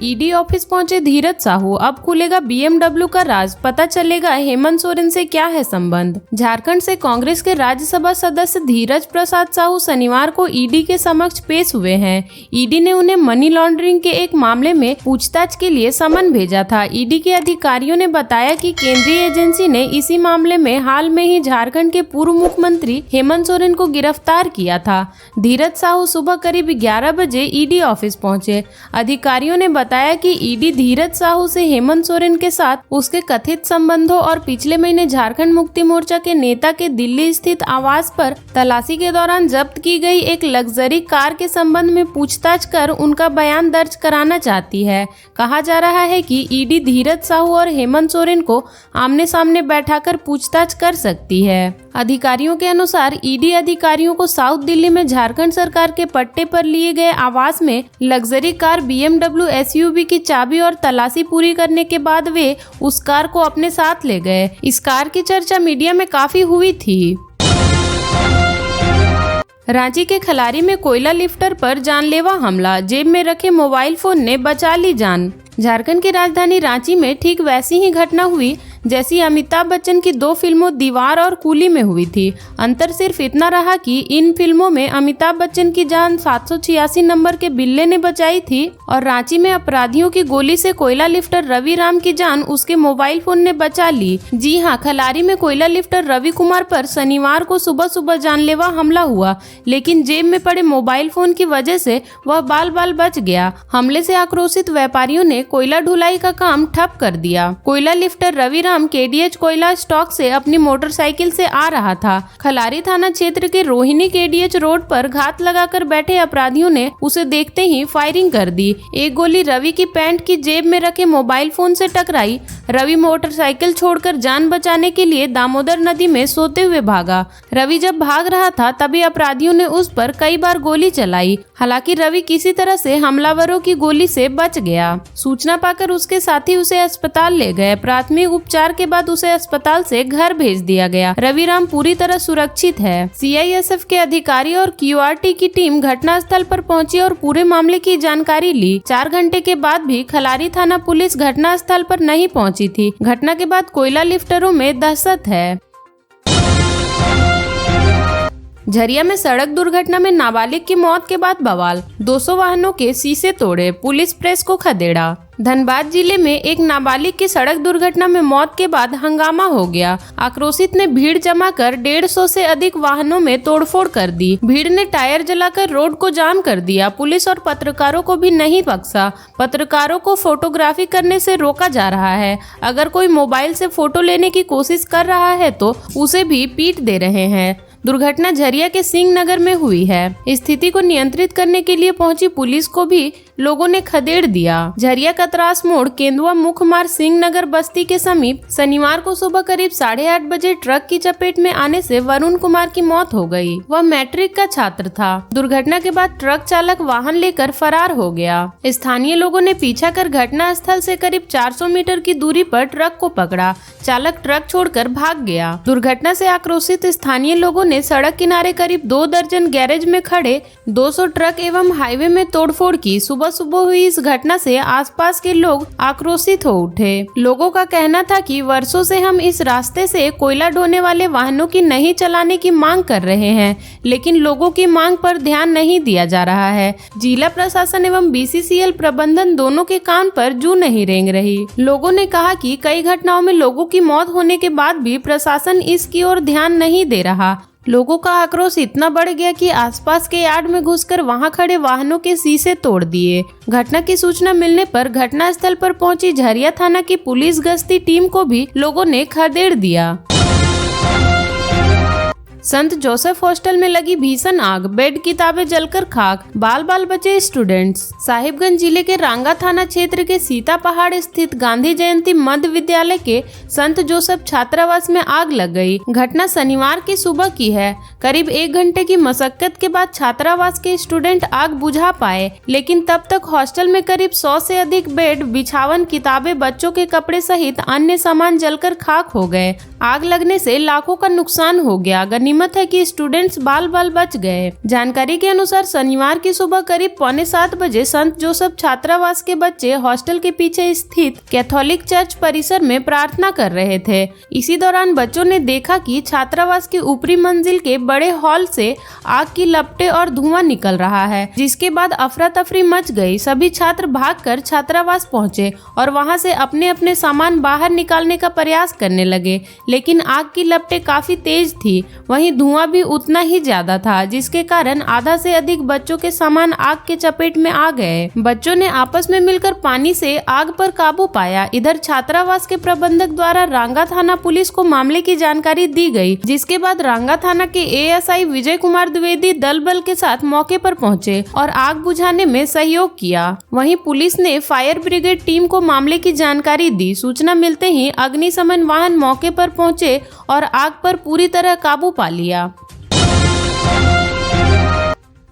ED office पहुंचे धीरज साहू, अब खुलेगा BMW का राज, पता चलेगा हेमंत सोरेन से क्या है संबंध। झारखंड से कांग्रेस के राज्यसभा सदस्य धीरज प्रसाद साहू शनिवार को ईडी के समक्ष पेश हुए हैं। ईडी ने उन्हें मनी लॉन्ड्रिंग के एक मामले में पूछताछ के लिए समन भेजा था। ईडी के अधिकारियों ने बताया कि केंद्रीय एजेंसी ने इसी मामले में हाल में ही झारखंड के पूर्व मुख्यमंत्री हेमंत सोरेन को गिरफ्तार किया था। धीरज साहू सुबह करीब 11 बजे ईडी ऑफिस पहुंचे। अधिकारियों ने बताया कि ईडी धीरज साहू से हेमंत सोरेन के साथ उसके कथित संबंधों और पिछले महीने झारखंड मुक्ति मोर्चा के नेता के दिल्ली स्थित आवास पर तलाशी के दौरान जब्त की गई एक लग्जरी कार के संबंध में पूछताछ कर उनका बयान दर्ज कराना चाहती है। कहा जा रहा है कि ईडी धीरज साहू और हेमंत सोरेन को आमने सामने बैठाकर पूछताछ कर सकती है। अधिकारियों के अनुसार ईडी अधिकारियों को साउथ दिल्ली में झारखंड सरकार के पट्टे पर लिए गए आवास में लग्जरी कार BMW SUV की चाबी और तलाशी पूरी करने के बाद वे उस कार को अपने साथ ले गए। इस कार की चर्चा मीडिया में काफी हुई थी। रांची के खलारी में कोयला लिफ्टर पर जानलेवा हमला, जेब में रखे मोबाइल फोन ने बचा ली जान। झारखंड की राजधानी रांची में ठीक वैसी ही घटना हुई जैसी अमिताभ बच्चन की 2 फिल्मों दीवार और कूली में हुई थी। अंतर सिर्फ इतना रहा कि इन फिल्मों में अमिताभ बच्चन की जान 786 नंबर के बिल्ले ने बचाई थी और रांची में अपराधियों की गोली से कोयला लिफ्टर रवि राम की जान उसके मोबाइल फोन ने बचा ली। जी हां, खलारी में कोयला लिफ्टर रवि कुमार पर शनिवार को सुबह सुबह जानलेवा हमला हुआ, लेकिन जेब में पड़े मोबाइल फोन की वजह से वह बाल बाल बच गया। हमले से आक्रोशित व्यापारियों ने कोयला ढुलाई का काम ठप कर दिया। कोयला लिफ्टर रवि KDH कोयला स्टॉक से अपनी मोटरसाइकिल से आ रहा था। खलारी थाना क्षेत्र के रोहिणी KDH रोड पर घात लगाकर बैठे अपराधियों ने उसे देखते ही फायरिंग कर दी। एक गोली रवि की पैंट की जेब में रखे मोबाइल फोन से टकराई। रवि मोटरसाइकिल छोड़कर जान बचाने के लिए दामोदर नदी में सोते हुए भागा। रवि जब भाग रहा था तभी अपराधियों ने उस पर कई बार गोली चलाई। हालांकि रवि किसी तरह से हमलावरों की गोली से बच गया। सूचना पाकर उसके साथी उसे अस्पताल ले गए। प्राथमिक उपचार के बाद उसे अस्पताल से घर भेज दिया गया। रवि राम पूरी तरह सुरक्षित है। CISF के अधिकारी और QRT की टीम घटनास्थल पर पहुंची और पूरे मामले की जानकारी ली। 4 घंटे के बाद भी खलारी थाना पुलिस घटनास्थल पर नहीं पहुंची थी। घटना के बाद कोयला लिफ्टरों में दहशत है। झरिया में सड़क दुर्घटना में नाबालिग की मौत के बाद बवाल, 200 वाहनों के शीशे तोड़े, पुलिस प्रेस को खदेड़ा। धनबाद जिले में एक नाबालिग की सड़क दुर्घटना में मौत के बाद हंगामा हो गया। आक्रोशित ने भीड़ जमा कर 150 से अधिक वाहनों में तोड़फोड़ कर दी। भीड़ ने टायर जलाकर रोड को जाम कर दिया। पुलिस और पत्रकारों को भी नहीं बख्शा। पत्रकारों को फोटोग्राफी करने से रोका जा रहा है। अगर कोई मोबाइल से फोटो लेने की कोशिश कर रहा है तो उसे भी पीट दे रहे हैं। दुर्घटना झरिया के सिंह नगर में हुई है। स्थिति को नियंत्रित करने के लिए पहुंची पुलिस को भी लोगों ने खदेड़ दिया। झरिया कतरास मोड़ केंदुआ मुख्य मार्ग सिंह नगर बस्ती के समीप शनिवार को सुबह करीब 8:30 बजे ट्रक की चपेट में आने से वरुण कुमार की मौत हो गई। वह मैट्रिक का छात्र था। दुर्घटना के बाद ट्रक चालक वाहन लेकर फरार हो गया। स्थानीय लोगों ने पीछा कर घटना स्थल से करीब 400 मीटर की दूरी पर ट्रक को पकड़ा। चालक ट्रक छोड़कर भाग गया। दुर्घटना से आक्रोशित स्थानीय लोगों ने सड़क किनारे करीब 2 दर्जन गैरेज में खड़े 200 ट्रक एवं हाईवे में तोड़फोड़ की। सुबह सुबह हुई इस घटना से आसपास के लोग आक्रोशित हो उठे। लोगों का कहना था कि वर्षों से हम इस रास्ते से कोयला ढोने वाले वाहनों की नहीं चलाने की मांग कर रहे हैं, लेकिन लोगों की मांग पर ध्यान नहीं दिया जा रहा है। जिला प्रशासन एवं BCCL प्रबंधन दोनों के कान पर जू नहीं रेंग रही। लोगों ने कहा कि कई घटनाओं में लोगों की मौत होने के बाद भी प्रशासन इसकी ओर ध्यान नहीं दे रहा। लोगों का आक्रोश इतना बढ़ गया कि आसपास के यार्ड में घुसकर वहां खड़े वाहनों के शीशे तोड़ दिए। घटना की सूचना मिलने पर घटनास्थल पर पहुंची झरिया थाना की पुलिस गश्ती टीम को भी लोगों ने खदेड़ दिया। संत जोसेफ हॉस्टल में लगी भीषण आग, बेड किताबें जलकर खाक, बाल बाल बचे स्टूडेंट्स। साहिबगंज जिले के रांगा थाना क्षेत्र के सीता पहाड़ स्थित गांधी जयंती मध्य विद्यालय के संत जोसेफ छात्रावास में आग लग गई। घटना शनिवार की सुबह की है। करीब 1 घंटे की मशक्कत के बाद छात्रावास के स्टूडेंट आग बुझा पाए, लेकिन तब तक हॉस्टल में करीब 100 से अधिक बेड, बिछावन, किताबें, बच्चों के कपड़े सहित अन्य सामान जलकर खाक हो गए। आग लगने से लाखों का नुकसान हो गया। गनीमत है कि स्टूडेंट्स बाल बाल बच गए। जानकारी के अनुसार शनिवार की सुबह करीब 6:45 बजे संत जोसेफ छात्रावास के बच्चे हॉस्टल के पीछे स्थित कैथोलिक चर्च परिसर में प्रार्थना कर रहे थे। इसी दौरान बच्चों ने देखा कि छात्रावास की ऊपरी मंजिल के बड़े हॉल से आग की लपटें और धुआं निकल रहा है, जिसके बाद अफरा तफरी मच गई। सभी छात्र भागकर छात्रावास पहुंचे और वहां से अपने अपने सामान बाहर निकालने का प्रयास करने लगे, लेकिन आग की लपटें काफी तेज थी। वहीं धुआं भी उतना ही ज्यादा था, जिसके कारण आधा से अधिक बच्चों के सामान आग के चपेट में आ गए। बच्चों ने आपस में मिलकर पानी से आग पर काबू पाया। इधर छात्रावास के प्रबंधक द्वारा रांगा थाना पुलिस को मामले की जानकारी दी गई, जिसके बाद रांगा थाना के एएसआई विजय कुमार द्विवेदी दल बल के साथ मौके पर पहुंचे और आग बुझाने में सहयोग किया। वहीं पुलिस ने फायर ब्रिगेड टीम को मामले की जानकारी दी। सूचना मिलते ही अग्निशमन वाहन मौके पर पहुंचे और आग पर पूरी तरह काबू पा लिया।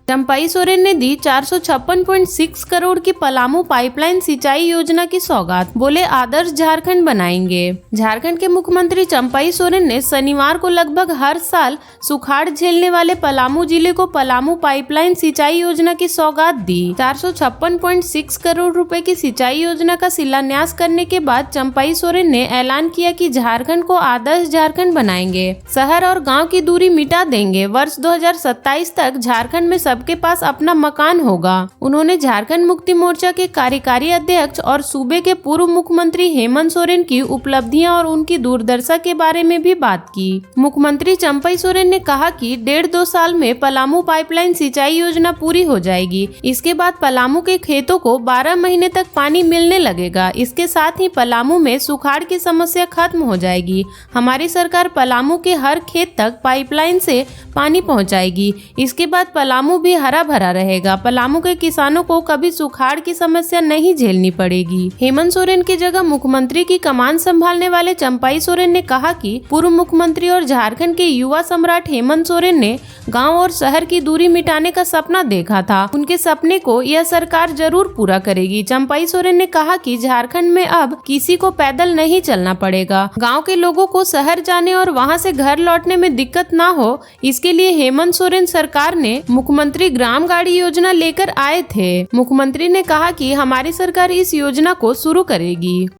चंपाई सोरेन ने दी 456.6 करोड़ की पलामू पाइपलाइन सिंचाई योजना की सौगात, बोले आदर्श झारखंड बनाएंगे। झारखंड के मुख्यमंत्री चंपाई सोरेन ने शनिवार को लगभग हर साल सुखाड़ झेलने वाले पलामू जिले को पलामू पाइपलाइन सिंचाई योजना की सौगात दी। 456.6 करोड़ रुपए की सिंचाई योजना का शिलान्यास करने के बाद चंपाई सोरेन ने ऐलान किया कि झारखंड को आदर्श झारखंड बनाएंगे, शहर और गाँव की दूरी मिटा देंगे। वर्ष 2027 तक झारखंड में सबके पास अपना मकान होगा। उन्होंने झारखंड मुक्ति मोर्चा के कार्यकारी अध्यक्ष और सूबे के पूर्व मुख्यमंत्री हेमंत सोरेन की उपलब्धियां और उनकी दूरदर्शिता के बारे में भी बात की। मुख्यमंत्री चंपाई सोरेन ने कहा कि 1.5-2 साल में पलामू पाइपलाइन सिंचाई योजना पूरी हो जाएगी। इसके बाद पलामू के खेतों को 12 महीने तक पानी मिलने लगेगा। इसके साथ ही पलामू में सुखाड़ की समस्या खत्म हो जाएगी। हमारी सरकार पलामू के हर खेत तक पाइपलाइन से पानी पहुंचाएगी। इसके बाद पलामू भी हरा भरा रहेगा। पलामू के किसानों को कभी सुखाड़ की समस्या नहीं झेलनी पड़ेगी। हेमंत सोरेन की जगह मुख्यमंत्री की कमान संभालने वाले चंपाई सोरेन ने कहा कि पूर्व मुख्यमंत्री और झारखंड के युवा सम्राट हेमंत सोरेन ने गांव और शहर की दूरी मिटाने का सपना देखा था। उनके सपने को यह सरकार जरूर पूरा करेगी। चंपाई सोरेन ने कहा कि झारखंड में अब किसी को पैदल नहीं चलना पड़ेगा। गाँव के लोगों को शहर जाने और वहाँ से घर लौटने में दिक्कत न हो, इसके लिए हेमंत सोरेन सरकार ने मुख्यमंत्री ग्राम गाड़ी योजना लेकर आए थे। मुख्यमंत्री ने कहा कि हमारी सरकार इस योजना को शुरू करेगी।